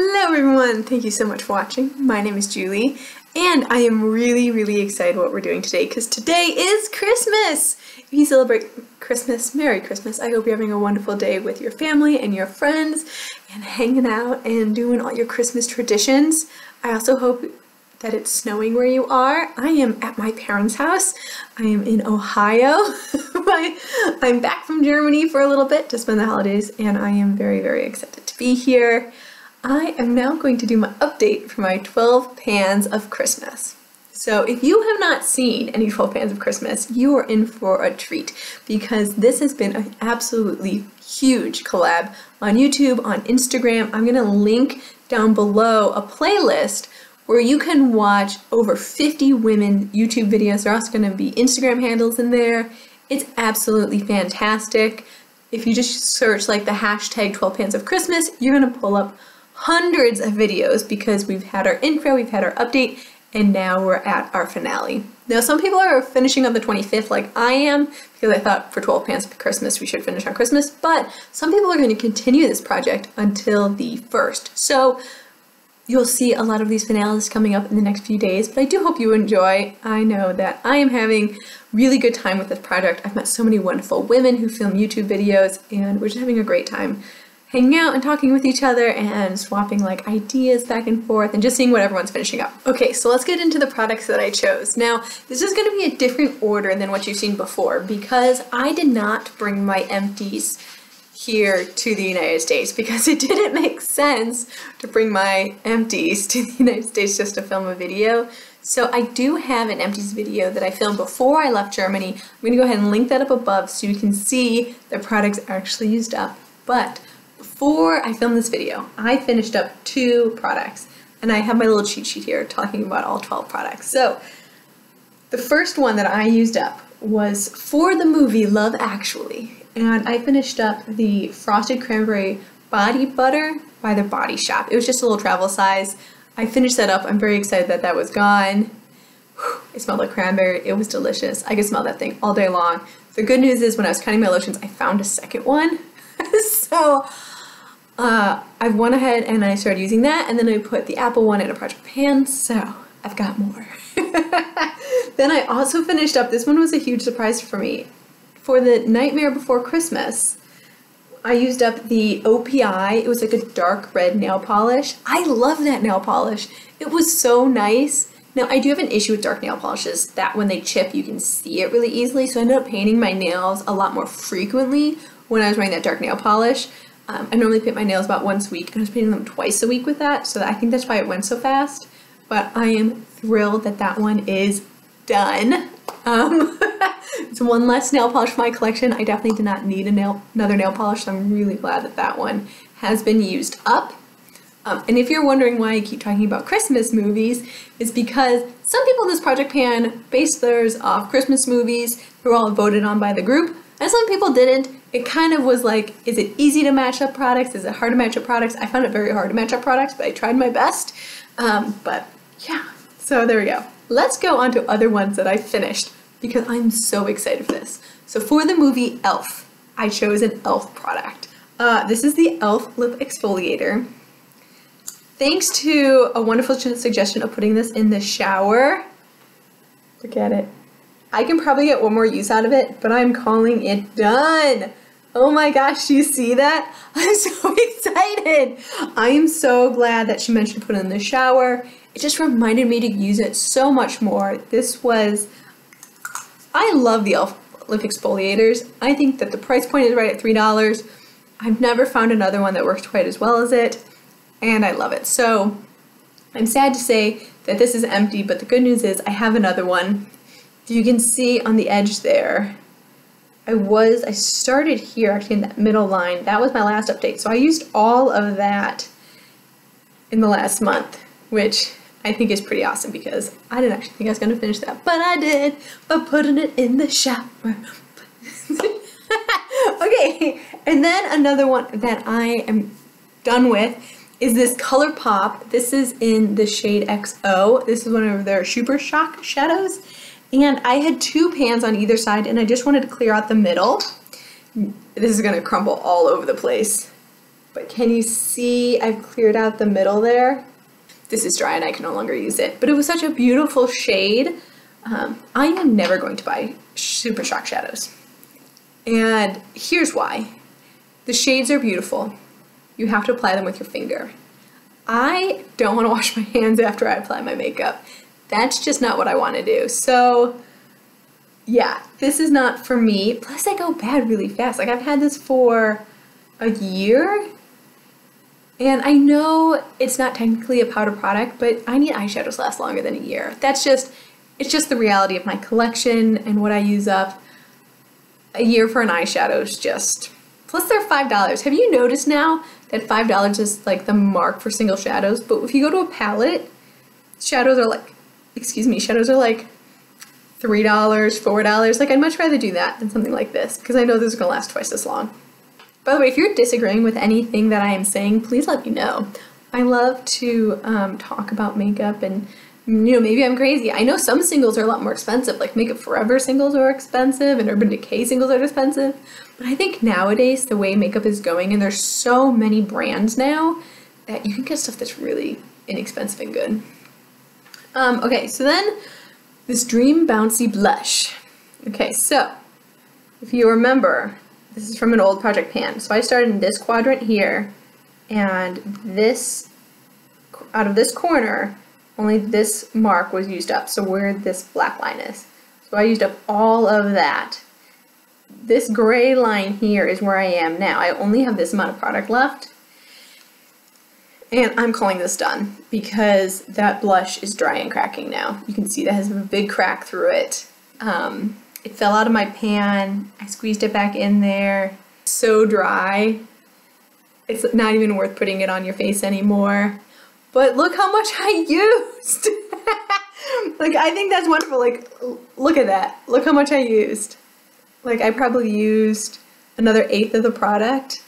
Hello everyone, thank you so much for watching. My name is Julie and I am really excited what we're doing today because today is Christmas! If you celebrate Christmas, Merry Christmas. I hope you're having a wonderful day with your family and your friends and hanging out and doing all your Christmas traditions. I also hope that it's snowing where you are. I am at my parents' house. I am in Ohio. I'm back from Germany for a little bit to spend the holidays and I am very excited to be here. I am now going to do my update for my 12 pans of Christmas. So if you have not seen any 12 pans of Christmas, you are in for a treat because this has been an absolutely huge collab on YouTube, on Instagram. I'm gonna link down below a playlist where you can watch over 50 women YouTube videos. There are also gonna be Instagram handles in there. It's absolutely fantastic. If you just search like the hashtag 12 pans of Christmas, you're gonna pull up hundreds of videos because we've had our intro, we've had our update, and now we're at our finale. Now some people are finishing on the 25th like I am because I thought for 12 pans of Christmas we should finish on Christmas, but some people are going to continue this project until the 1st. So you'll see a lot of these finales coming up in the next few days, but I do hope you enjoy. I know that I am having really good time with this project. I've met so many wonderful women who film YouTube videos and we're just having a great time hanging out and talking with each other and swapping like ideas back and forth and just seeing what everyone's finishing up. Okay, so let's get into the products that I chose. Now, this is gonna be a different order than what you've seen before because I did not bring my empties here to the United States because it didn't make sense to bring my empties to the United States just to film a video. So I do have an empties video that I filmed before I left Germany. I'm gonna go ahead and link that up above so you can see the products actually used up. But before I filmed this video, I finished up 2 products and I have my little cheat sheet here talking about all 12 products. So the first one that I used up was for the movie Love Actually, and I finished up the Frosted Cranberry Body Butter by The Body Shop. It was just a little travel size. I finished that up. I'm very excited that that was gone. It smelled like cranberry. It was delicious. I could smell that thing all day long. The good news is when I was counting my lotions, I found a second one. So I went ahead and I started using that, and then I put the apple one in a project pan, so I've got more. Then I also finished up, this one was a huge surprise for me. For the Nightmare Before Christmas, I used up the OPI. It was like a dark red nail polish. I love that nail polish. It was so nice. Now I do have an issue with dark nail polishes that when they chip you can see it really easily, so I ended up painting my nails a lot more frequently when I was wearing that dark nail polish. I normally paint my nails about once a week, and I was painting them twice a week with that, so I think that's why it went so fast. But I am thrilled that that one is done. It's one less nail polish for my collection. I definitely did not need another nail polish, so I'm really glad that that one has been used up. And if you're wondering why I keep talking about Christmas movies, it's because some people in this project pan based theirs off Christmas movies who were all voted on by the group, and some people didn't. It kind of was like, is it easy to match up products? Is it hard to match up products? I found it very hard to match up products, but I tried my best. But yeah, so there we go. Let's go on to other ones that I finished because I'm so excited for this. So for the movie E.L.F, I chose an E.L.F product. This is the E.L.F lip exfoliator. Thanks to a wonderful suggestion of putting this in the shower. Look at it. I can probably get one more use out of it, but I'm calling it done. Oh my gosh, do you see that? I'm so excited. I am so glad that she mentioned to put it in the shower. It just reminded me to use it so much more. I love the E.L.F lip exfoliators. I think that the price point is right at $3. I've never found another one that works quite as well as it, and I love it. So I'm sad to say that this is empty, but the good news is I have another one. You can see on the edge there, I started here actually in that middle line. That was my last update. So I used all of that in the last month, which I think is pretty awesome because I didn't actually think I was going to finish that, but I did by putting it in the shower. Okay, and then another one that I am done with is this ColourPop. This is in the shade XO. This is one of their Super Shock shadows. And I had 2 pans on either side and I just wanted to clear out the middle. This is gonna crumble all over the place. but can you see I've cleared out the middle there? This is dry and I can no longer use it, but it was such a beautiful shade. I am never going to buy Super Shock shadows. And here's why. The shades are beautiful. You have to apply them with your finger. I don't want to wash my hands after I apply my makeup. That's just not what I want to do. So yeah, this is not for me. Plus they go bad really fast. Like I've had this for a year. And I know it's not technically a powder product, but I need eyeshadows to last longer than a year. It's just the reality of my collection and what I use up. A year for an eyeshadow is just, plus they're $5. Have you noticed now that $5 is like the mark for single shadows? But if you go to a palette, shadows are like $3, $4. Like I'd much rather do that than something like this because I know this is gonna last twice as long. By the way, if you're disagreeing with anything that I am saying, please let me know. I love to talk about makeup and, you know, maybe I'm crazy. I know some singles are a lot more expensive, like Makeup Forever singles are expensive and Urban Decay singles are expensive. But I think nowadays the way makeup is going, and there's so many brands now, that you can get stuff that's really inexpensive and good. Okay, so then this Dream Bouncy Blush. Okay, so if you remember, this is from an old project pan. So I started in this quadrant here, and this, out of this corner, only this mark was used up, so where this black line is. So I used up all of that. This gray line here is where I am now. I only have this amount of product left, and I'm calling this done because that blush is dry and cracking now. You can see that has a big crack through it. It fell out of my pan. I squeezed it back in there. So dry. It's not even worth putting it on your face anymore. But look how much I used. Like, I think that's wonderful. Like, look at that. Look how much I used. Like, I probably used another 1/8 of the product.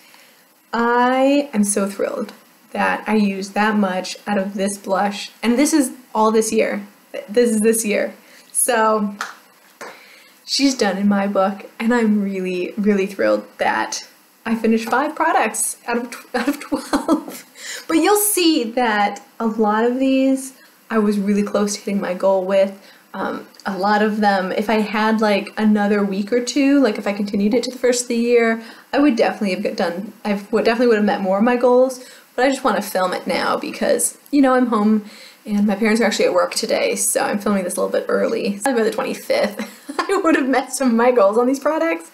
I am so thrilled that I used that much out of this blush. And this is all this year. This is this year. So she's done in my book, and I'm really, really thrilled that I finished 5 products out of 12. But you'll see that a lot of these I was really close to hitting my goal with. A lot of them, if I had like another week or two, like if I continued it to the first of the year, I would definitely have definitely would have met more of my goals. But I just want to film it now because, you know, I'm home and my parents are actually at work today, so I'm filming this a little bit early. By the 25th, I would have met some of my goals on these products.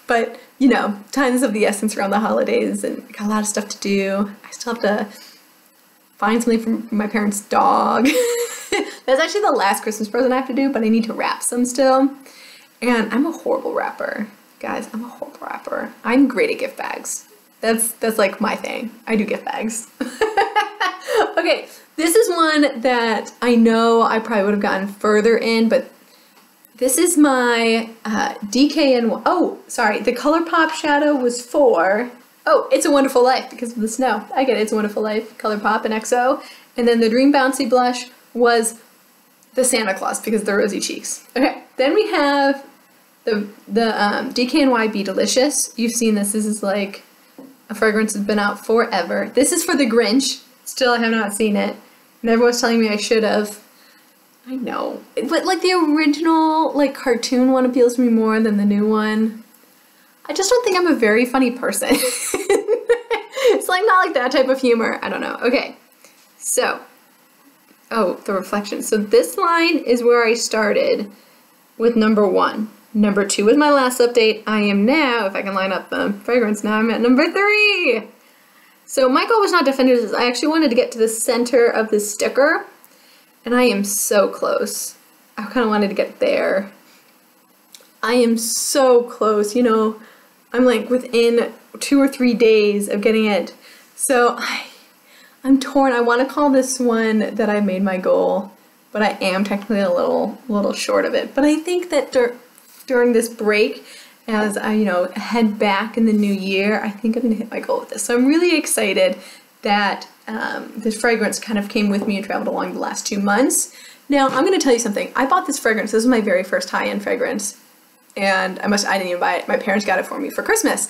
But, you know, time is of the essence around the holidays and got a lot of stuff to do. I still have to find something from my parents' dog. That's actually the last Christmas present I have to do, but I need to wrap some still. And I'm a horrible wrapper. Guys, I'm a horrible wrapper. I'm great at gift bags. That's like my thing. I do gift bags. Okay, this is one that I know I probably would have gotten further in, but this is my DKNY. Oh, sorry, the ColourPop shadow was for, oh, It's a Wonderful Life because of the snow. I get It's a Wonderful Life, ColourPop and XO. And then the Dream Bouncy blush was the Santa Claus because of the rosy cheeks. Okay, then we have the DKNY Be Delicious. You've seen this. This is like a fragrance that's been out forever. This is for the Grinch. Still, I have not seen it. And everyone's telling me I should have. I know. But like the original like cartoon one appeals to me more than the new one. I just don't think I'm a very funny person. It's like not like that type of humor. I don't know. Okay. So, oh, the reflection. So this line is where I started with number 1. Number 2 was my last update. I am now, if I can line up the fragrance, now I'm at number 3. So my goal was not to finish this. I actually wanted to get to the center of the sticker, and I am so close. I kind of wanted to get there. I am so close, you know, I'm like within 2 or 3 days of getting it. So I'm torn. I want to call this one that I made my goal, but I am technically a little short of it. But I think that during this break, as I, you know, head back in the new year, I think I'm going to hit my goal with this. So I'm really excited that this fragrance kind of came with me and traveled along the last 2 months. Now, I'm going to tell you something. I bought this fragrance. This was my very first high-end fragrance. And I didn't even buy it. My parents got it for me for Christmas.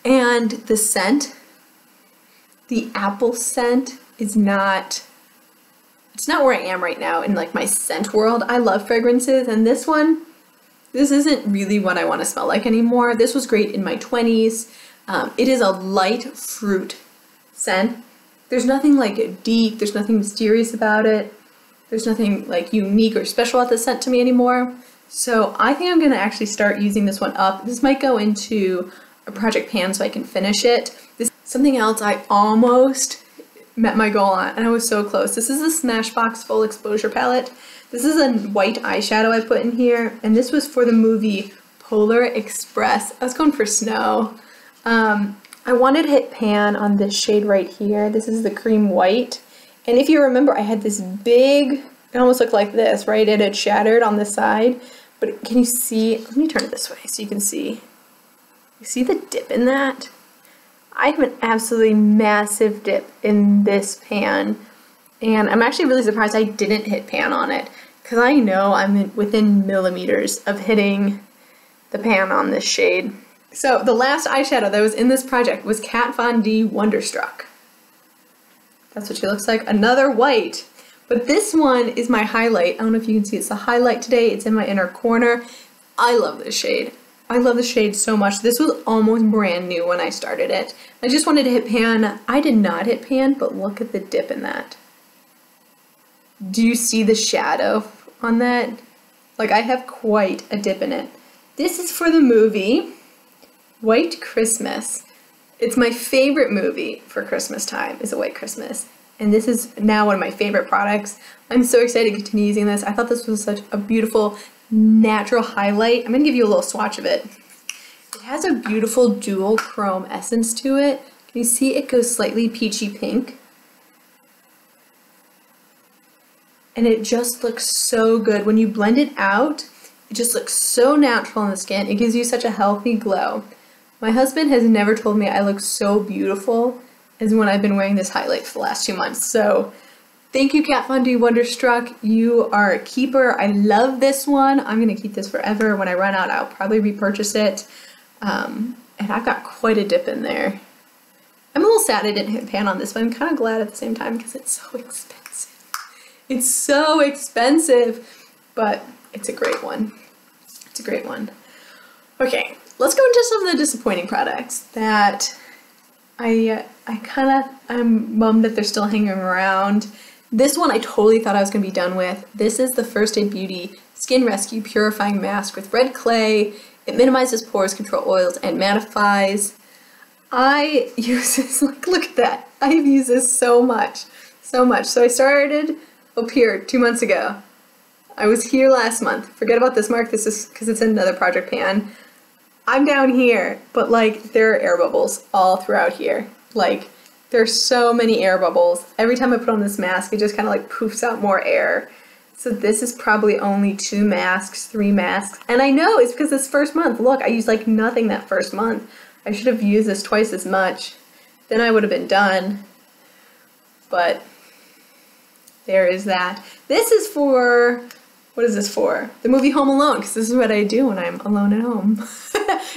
And the scent, the apple scent is not, it's not where I am right now in like my scent world. I love fragrances, and this isn't really what I want to smell like anymore. This was great in my 20s. It is a light fruit scent. There's nothing like deep, there's nothing mysterious about it. There's nothing like unique or special about the scent to me anymore. So I think I'm gonna actually start using this one up. This might go into a project pan so I can finish it. This is something else I almost met my goal on, and I was so close. This is the Smashbox Full Exposure Palette. This is a white eyeshadow I put in here, and this was for the movie Polar Express. I was going for snow. I wanted to hit pan on this shade right here. This is the cream white. And if you remember, I had this big, it almost looked like this, right? It had shattered on the side. But can you see, let me turn it this way so you can see. You see the dip in that? I have an absolutely massive dip in this pan. And I'm actually really surprised I didn't hit pan on it, because I know I'm within millimeters of hitting the pan on this shade. So the last eyeshadow that was in this project was Kat Von D Wonderstruck. That's what she looks like. Another white. But this one is my highlight. I don't know if you can see, it's the highlight today. It's in my inner corner. I love this shade. I love the shade so much. This was almost brand new when I started it. I just wanted to hit pan. I did not hit pan, but look at the dip in that. Do you see the shadow on that? Like, I have quite a dip in it. This is for the movie White Christmas. It's my favorite movie for Christmas time, is A White Christmas. And this is now one of my favorite products. I'm so excited to continue using this. I thought this was such a beautiful natural highlight. I'm gonna give you a little swatch of it. It has a beautiful dual chrome essence to it. Can you see it goes slightly peachy pink? And it just looks so good. When you blend it out, it just looks so natural on the skin. It gives you such a healthy glow. My husband has never told me I look so beautiful as when I've been wearing this highlight for the last 2 months. So thank you, Kat Von D Wonderstruck. You are a keeper. I love this one. I'm gonna keep this forever. When I run out, I'll probably repurchase it. And I've got quite a dip in there. I'm a little sad I didn't hit pan on this, but I'm kind of glad at the same time because it's so expensive. It's so expensive, but it's a great one. It's a great one. Okay, let's go into some of the disappointing products that I'm bummed that they're still hanging around. This one I totally thought I was gonna be done with. This is the First Aid Beauty Skin Rescue Purifying Mask with red clay. It minimizes pores, control oils, and mattifies. I use this, look at that. I've used this so much, so much. So I started up here 2 months ago. I was here last month. Forget about this mark, this is because it's another project pan. I'm down here, but like there are air bubbles all throughout here. Like there's so many air bubbles. Every time I put on this mask, it just kind of like poofs out more air. So this is probably only 2 masks, 3 masks. And I know it's because this first month, look, I used like nothing that first month. I should have used this twice as much. Then I would have been done. But there is that. This is for, what is this for? The movie Home Alone, because this is what I do when I'm alone at home.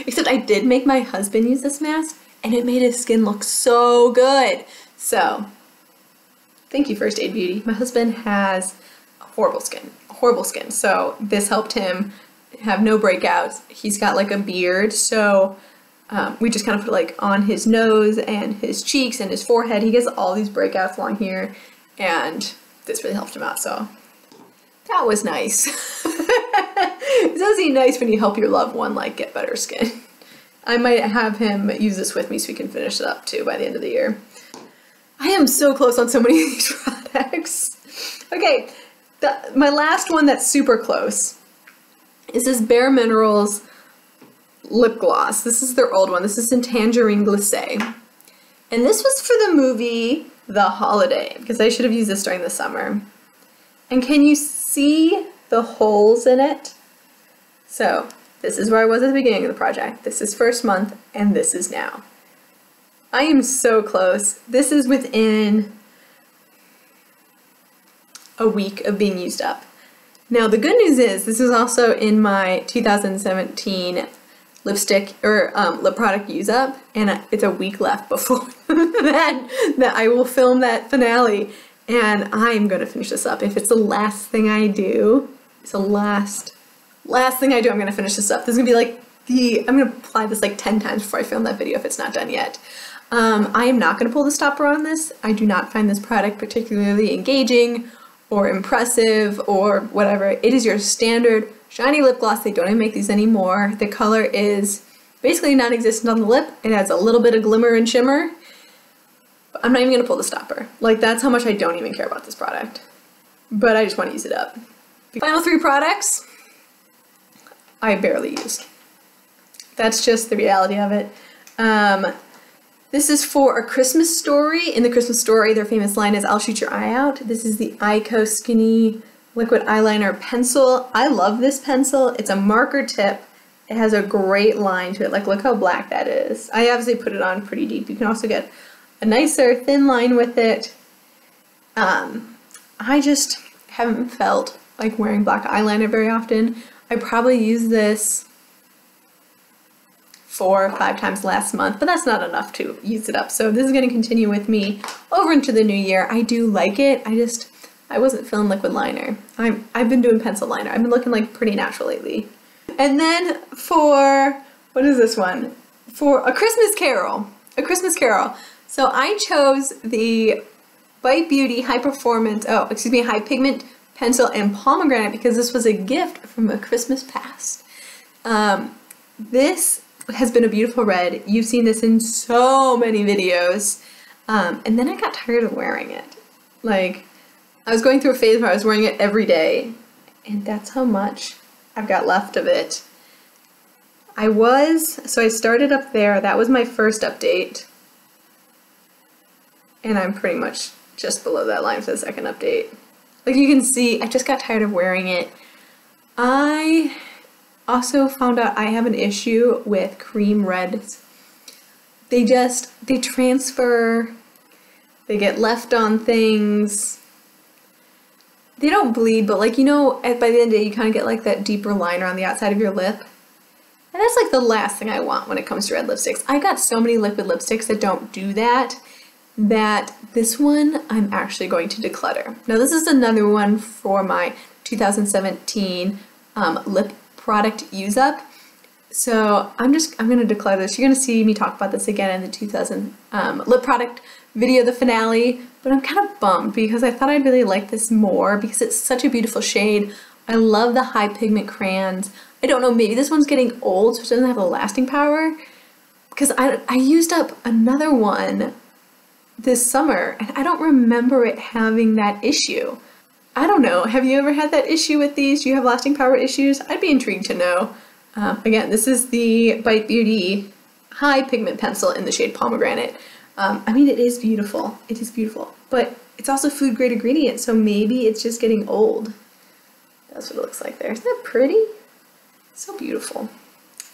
Except I did make my husband use this mask, and it made his skin look so good. So, thank you, First Aid Beauty. My husband has horrible skin. So this helped him have no breakouts. He's got like a beard, so we just kind of put like on his nose and his cheeks and his forehead. He gets all these breakouts along here, and this really helped him out, so that was nice. It's always nice when you help your loved one like get better skin. I might have him use this with me so we can finish it up too by the end of the year. I am so close on so many of these products. Okay, my last one that's super close is this Bare Minerals lip gloss. This is their old one. This is in Tangerine Glacé. And this was for the movie The Holiday, because I should have used this during the summer. And can you see the holes in it? So this is where I was at the beginning of the project. This is first month, and this is now. I am so close. This is within a week of being used up. Now the good news is this is also in my 2017 lipstick or lip product use up, and it's a week left before that I will film that finale, and I'm gonna finish this up. If it's the last thing I do, it's the last thing I do, I'm gonna finish this up. This is gonna be like I'm gonna apply this like 10 times before I film that video if it's not done yet. I am not gonna pull the stopper on this. I do not find this product particularly engaging or impressive or whatever. It is your standard shiny lip gloss. They don't even make these anymore. The color is basically non-existent on the lip. It has a little bit of glimmer and shimmer. But I'm not even gonna pull the stopper. Like, that's how much I don't even care about this product. But I just wanna use it up. The final 3 products, I barely used. That's just the reality of it. This is for A Christmas Story. In The Christmas Story, their famous line is, "I'll shoot your eye out." This is the Ico Skinny Liquid Eyeliner Pencil. I love this pencil. It's a marker tip. It has a great line to it. Like, look how black that is. I obviously put it on pretty deep. You can also get a nicer thin line with it. I just haven't felt like wearing black eyeliner very often. I probably used this 4 or 5 times last month, but that's not enough to use it up. So this is going to continue with me over into the new year. I do like it. I wasn't feeling liquid liner. I've been doing pencil liner. I've been looking like pretty natural lately. And then for, what is this one? For A Christmas Carol. A Christmas Carol. So I chose the Bite Beauty High Pigment Pencil and Pomegranate because this was a gift from a Christmas past. This has been a beautiful red. You've seen this in so many videos. And then I got tired of wearing it. Like, I was going through a phase where I was wearing it every day, and that's how much I've got left of it. So I started up there. That was my first update. And I'm pretty much just below that line for the second update. Like, you can see, I just got tired of wearing it. I also found out I have an issue with cream reds. They transfer, they get left on things. They don't bleed, but like, you know, by the end of the day, you kind of get like that deeper liner on the outside of your lip. And that's like the last thing I want when it comes to red lipsticks. I got so many liquid lipsticks that don't do that, that this one I'm actually going to declutter. Now this is another one for my 2017 lip product use up. So I'm gonna declare this. You're gonna see me talk about this again in the 2000 lip product video, the finale, but I'm kind of bummed because I thought I'd really like this more because it's such a beautiful shade. I love the high pigment crayons. I don't know, maybe this one's getting old so it doesn't have the lasting power, because I used up another one this summer and I don't remember it having that issue. I don't know, have you ever had that issue with these? Do you have lasting power issues? I'd be intrigued to know. Again, this is the Bite Beauty High Pigment Pencil in the shade Pomegranate. I mean, it is beautiful. It is beautiful, but it's also food grade ingredient, so maybe it's just getting old. That's what it looks like there. Isn't that pretty? So beautiful.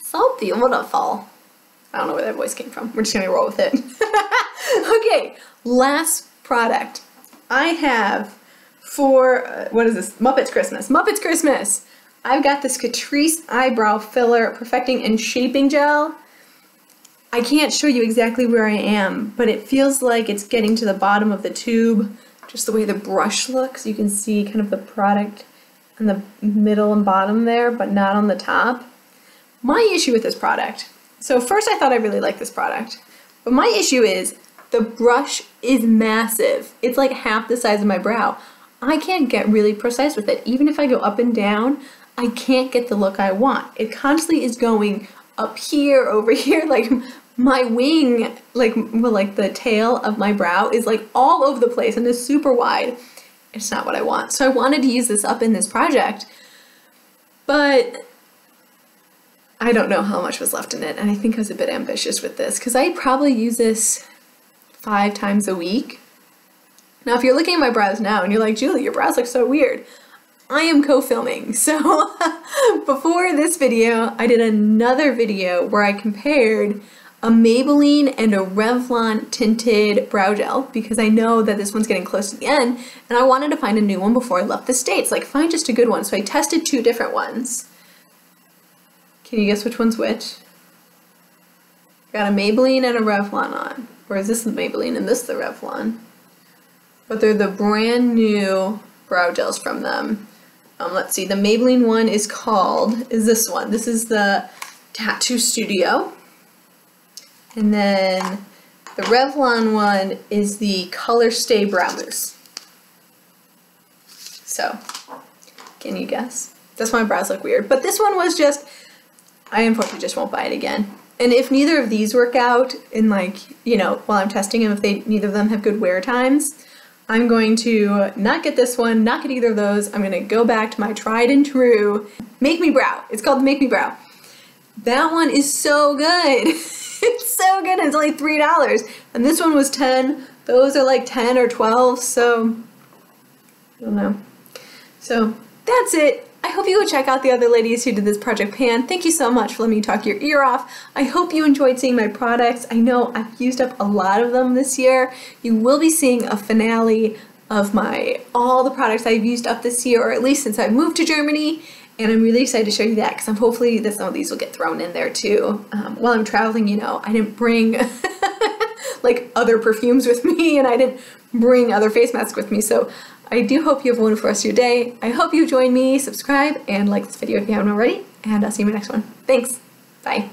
So beautiful. I don't know where that voice came from. We're just gonna roll with it. Okay, last product I have for, what is this? Muppets Christmas. Muppets Christmas. I've got this Catrice Eyebrow Filler Perfecting and Shaping Gel. I can't show you exactly where I am, but it feels like it's getting to the bottom of the tube. Just the way the brush looks, you can see kind of the product in the middle and bottom there, but not on the top. My issue with this product, so first I thought I really liked this product, but my issue is the brush is massive. It's like half the size of my brow. I can't get really precise with it. Even if I go up and down, I can't get the look I want. It constantly is going up here, over here, like my wing, like the tail of my brow is like all over the place and is super wide. It's not what I want. So I wanted to use this up in this project, but I don't know how much was left in it. And I think I was a bit ambitious with this because I probably use this 5 times a week. Now, if you're looking at my brows now and you're like, Julie, your brows look so weird, I am co-filming. So before this video, I did another video where I compared a Maybelline and a Revlon tinted brow gel because I know that this one's getting close to the end and I wanted to find a new one before I left the States, like find just a good one. So I tested 2 different ones. Can you guess which one's which? got a Maybelline and a Revlon on. Or is this the Maybelline and this the Revlon? But they're the brand new brow gels from them. Let's see, the Maybelline one is this one. This is the Tattoo Studio. And then the Revlon one is the Color Stay Brow Mousse. So, can you guess? That's why my brows look weird. But this one was just, I unfortunately just won't buy it again. And if neither of these work out in like, you know, while I'm testing them, if neither of them have good wear times, I'm going to not get this one, not get either of those. I'm going to go back to my tried and true Make Me Brow. It's called the Make Me Brow. That one is so good. It's so good. It's only $3. And this one was 10. Those are like 10 or 12, so I don't know. So that's it. I hope you go check out the other ladies who did this Project Pan. Thank you so much for letting me talk your ear off. I hope you enjoyed seeing my products. I know I've used up a lot of them this year. You will be seeing a finale of all the products I've used up this year, or at least since I moved to Germany. And I'm really excited to show you that because I'm hopefully that some of these will get thrown in there too. While I'm traveling, you know, I didn't bring like other perfumes with me, and I didn't bring other face masks with me. So I do hope you have a wonderful rest of your day. I hope you join me, subscribe, and like this video if you haven't already, and I'll see you in my next one. Thanks. Bye.